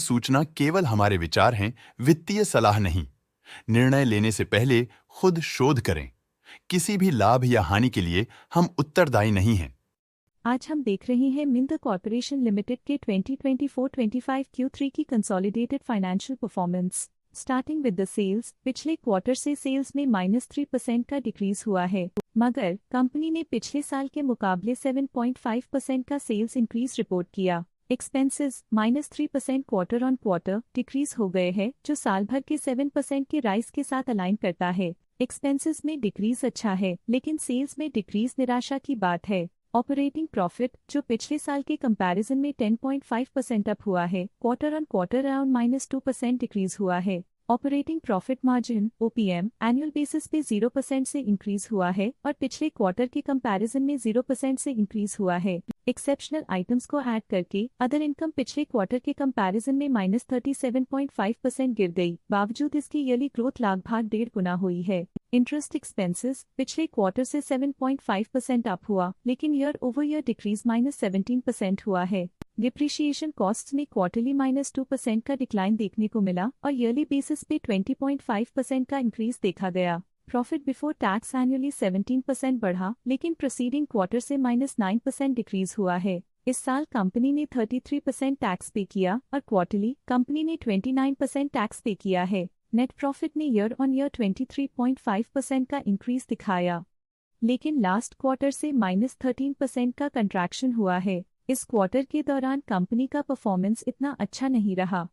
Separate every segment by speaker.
Speaker 1: सूचना केवल हमारे विचार हैं, वित्तीय सलाह नहीं। निर्णय लेने से पहले खुद शोध करें। किसी भी लाभ या हानि के लिए हम उत्तरदायी नहीं हैं।
Speaker 2: आज हम देख रहे हैं मिंद कॉर्पोरेशन लिमिटेड के 2024-25 Q3 की consolidated financial performance. Starting with the sales, पिछले क्वार्टर से सेल्स में -3% का डिक्रीज हुआ है, मगर कंपनी ने पिछले साल के मुकाबले 7.5% का सेल्स इंक्रीज रिपोर्ट किया। Expenses -3% quarter on quarter decrease हो गए हैं, जो साल भर के 7% के राइज के साथ अलाइन करता है। एक्सपेंसेस में डिक्रीज अच्छा है, लेकिन सेल्स में डिक्रीज निराशा की बात है। ऑपरेटिंग प्रॉफिट, जो पिछले साल के कंपैरिजन में 10.5% अप हुआ है, quarter on quarter around -2% decrease हुआ है। Operating profit margin OPM annual basis पे 0% से इंक्रीज हुआ है और पिछले क्वार्टर के कंपैरिजन में 0% से इंक्रीज हुआ है। एक्सेप्शनल आइटम्स को ऐड करके अदर इनकम पिछले क्वार्टर के कंपैरिजन में -37.5% गिर गई, बावजूद इसकी ईयरली ग्रोथ लगभग 1.5 गुना हुई है। इंटरेस्ट एक्सपेंसेस पिछले क्वार्टर से 7.5% अप हुआ, लेकिन ईयर ओवर ईयर डिक्रीज -17% हुआ है। डिप्रिशिएशन कॉस्ट्स में क्वार्टरली -2% का डिक्लाइन देखने को मिला और ईयरली बेसिस पे 20.5% का इंक्रीज देखा गया। प्रॉफिट बिफोर टैक्स एनुअली 17% बढ़ा, लेकिन प्रीसीडिंग क्वार्टर से -9% डिक्रीज हुआ है। इस साल कंपनी ने 33% टैक्स पे किया और क्वार्टरली कंपनी ने 29% टैक्स पे किया है। नेट प्रॉफिट ने ईयर ऑन ईयर 23.5% का इंक्रीज दिखाया, लेकिन लास्ट क्वार्टर से -13% का कंट्रैक्शन हुआ है। इस क्वार्टर के दौरान कंपनी का परफॉर्मेंस इतना अच्छा नहीं रहा।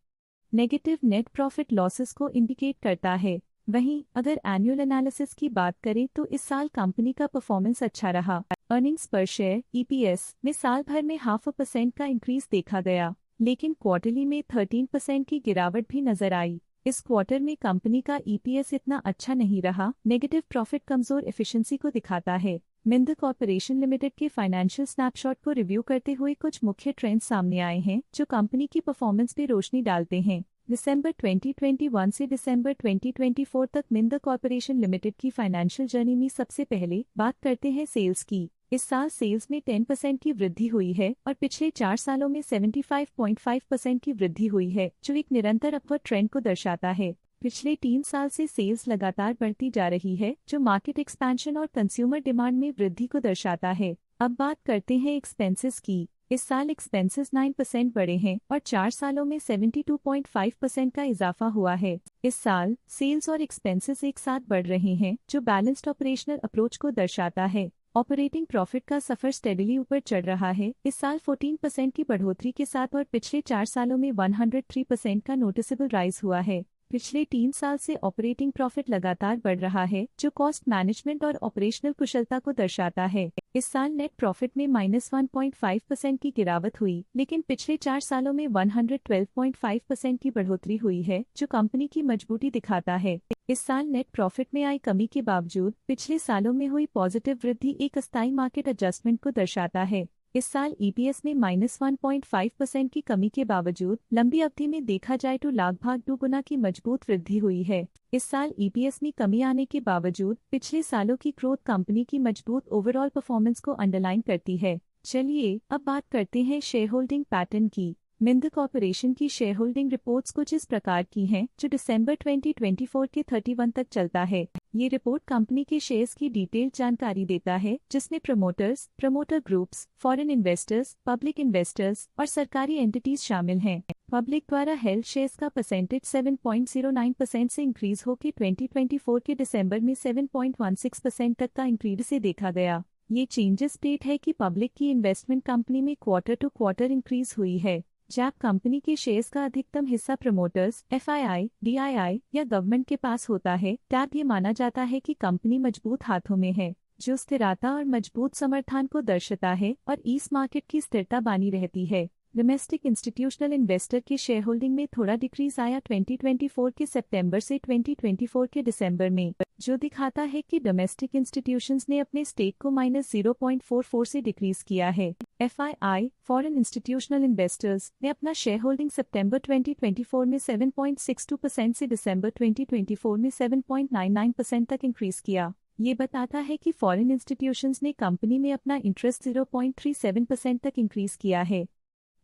Speaker 2: नेगेटिव नेट प्रॉफिट लॉसेस को इंडिकेट करता है। वहीं अगर एनुअल एनालिसिस की बात करें तो इस साल कंपनी का परफॉर्मेंस अच्छा रहा। अर्निंग्स पर शेयर EPS में साल भर में 0.5% का इंक्रीज देखा गया, लेकिन क्वार्टरली में 13% की गिरावट भी नजर आई। इस क्वार्टर में कंपनी का EPS इतना अच्छा नहीं रहा। नेगेटिव प्रॉफिट कमजोर एफिशिएंसी को दिखाता है। मिंद कॉर्पोरेशन लिमिटेड के फाइनेंशियल स्नैपशॉट को रिव्यू करते हुए कुछ मुख्य ट्रेंड्स सामने आए हैं, जो कंपनी की परफॉर्मेंस पे रोशनी डालते हैं। दिसंबर 2021 से दिसंबर 2024 तक मिंद कॉर्पोरेशन लिमिटेड की फाइनेंशियल जर्नी में सबसे पहले बात करते हैं सेल्स की। इस साल सेल्स में 10% की वृद्धि हुई है और पिछले 4 सालों में 75.5% की वृद्धि हुई है, जो एक निरंतर अपवर्ड ट्रेंड को दर्शाता है। पिछले 3 साल से सेल्स लगातार बढ़ती जा रही है, जो मार्केट एक्सपेंशन और कंज्यूमर डिमांड में वृद्धि को दर्शाता है। अब बात करते हैं एक्सपेंसेस की। इस साल एक्सपेंसेस 9% बढ़े हैं और 4 सालों में 72.5% का इजाफा हुआ है। इस साल सेल्स और एक्सपेंसेस एक साथ बढ़ रहे हैं, जो बैलेंस्ड ऑपरेशनल अप्रोच को दर्शाता है। ऑपरेटिंग प्रॉफिट का सफर स्टेडली ऊपर चढ़ रहा है, इस साल 14% की बढ़ोतरी के साथ और पिछले 4 सालों में 103% का नोटिसेबल राइज हुआ है। पिछले 3 साल से ऑपरेटिंग प्रॉफिट लगातार बढ़ रहा है, जो कॉस्ट मैनेजमेंट और ऑपरेशनल कुशलता को दर्शाता है। इस साल नेट प्रॉफिट में -1.5% की गिरावट हुई, लेकिन पिछले 4 सालों में 112.5% की बढ़ोतरी हुई है, जो कंपनी की मजबूती दिखाता है। इस साल नेट प्रॉफिट में आई कमी के बावजूद पिछले सालों में हुई पॉजिटिव वृद्धि एक अस्थायी मार्केट एडजस्टमेंट को दर्शाता है। इस साल EPS में -1.5% की कमी के बावजूद लंबी अवधि में देखा जाए तो लगभग 2 गुना की मजबूत वृद्धि हुई है। इस साल EPS में कमी आने के बावजूद पिछले सालों की ग्रोथ कंपनी की मजबूत ओवरऑल परफॉर्मेंस को अंडरलाइन करती है। चलिए अब बात करते हैं शेयर होल्डिंग पैटर्न की। मिंद कॉर्पोरेशन की शेयर होल्डिंग रिपोर्ट्स कुछ इस प्रकार की हैं, जो दिसंबर 2024 के 31 तक चलता है। ये रिपोर्ट कंपनी के शेयर्स की डिटेल्ड जानकारी देता है, जिसमें promoters, promoter groups, foreign investors, public investors और सरकारी एंटिटीज शामिल हैं। पब्लिक द्वारा हेल्ड शेयर्स का परसेंटेज 7.09% से इंक्रीज होकर 2024 के दिसंबर में 7.16% तक का इंक्रीज से देखा गया। ये चेंजेस स्टेट है कि पब्लिक की इन्वेस्टमेंट कंपनी में क्वार्टर टू क्वार्टर इंक्रीज हुई है। जब कंपनी के शेयर्स का अधिकतम हिस्सा प्रमोटर्स, FII, DII या गवर्नमेंट के पास होता है, तब ये माना जाता है कि कंपनी मजबूत हाथों में है, जो स्थिरता और मजबूत समर्थन को दर्शाता है और इस मार्केट की स्थिरता बनी रहती है। डोमेस्टिक इंस्टीट्यूशनल इन्वेस्टर के शेयर होल्डिंग में थोड़ा डिक्रीज आया 2024 के सितंबर से 2024 के दिसंबर में, जो दिखाता है कि डोमेस्टिक इंस्टीट्यूशंस ने अपने स्टेक को -0.44 से डिक्रीज किया है। FII, फॉरेन इंस्टीट्यूशनल इन्वेस्टर्स ने अपना शेयर होल्डिंग सितंबर 2024 में 7.62% से दिसंबर 2024 में 7.99% तक इंक्रीज किया। ये बताता है कि फॉरेन इंस्टीट्यूशंस ने कंपनी में अपना इंटरेस्ट 0.37% तक इंक्रीज किया है।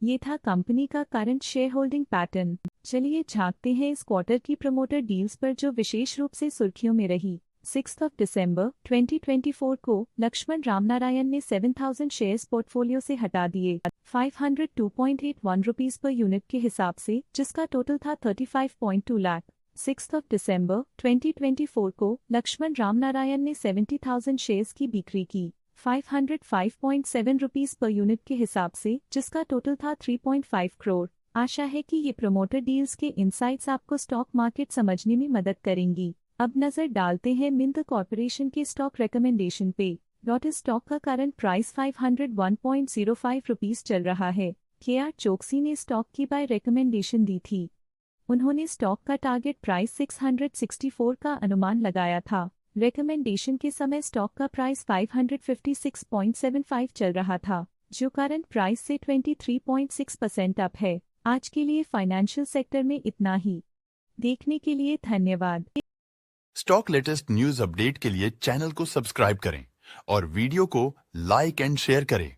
Speaker 2: ये था कंपनी का करंट शेयर होल्डिंग पैटर्न। चलिए झांकते हैं इस क्वार्टर की प्रमोटर डील्स पर जो विशेष रूप से सुर्खियों में रही। 6 दिसंबर 2024 को लक्ष्मण रामनारायण ने 7,000 शेयर्स पोर्टफोलियो से हटा दिए 502.81 रुपीस पर यूनिट के हिसाब से, जिसका टोटल था 35.2 लाख। 6 दिसंबर 2024 को लक्ष्मण रामनारायण ने 70,000 शेयर्स की बिक्री की 505.7 रुपीस पर यूनिट के हिसाब से, जिसका टोटल था 3.5 करोड़। आशा है कि ये प्रमोटर डील्स के इनसाइट्स आपको स्टॉक मार्केट समझने में मदद करेंगी। अब नजर डालते हैं मिंद कॉर्पोरेशन के स्टॉक रिकमेंडेशन पे। इस स्टॉक का करंट प्राइस 501.05 रुपीस चल रहा है। KR चोकसी ने स्टॉक की बाय रिकमेंडेशन दी थी। उन्होंने स्टॉक का टारगेट प्राइस 664 का अनुमान लगाया था। रिकमेंडेशन के समय स्टॉक का प्राइस 556.75 चल रहा था, जो करंट प्राइस से 23.6% अप है। आज के लिए फाइनेंशियल सेक्टर में इतना ही। देखने के लिए धन्यवाद।
Speaker 1: स्टॉक लेटेस्ट न्यूज अपडेट के लिए चैनल को सब्सक्राइब करें और वीडियो को लाइक एंड शेयर करें।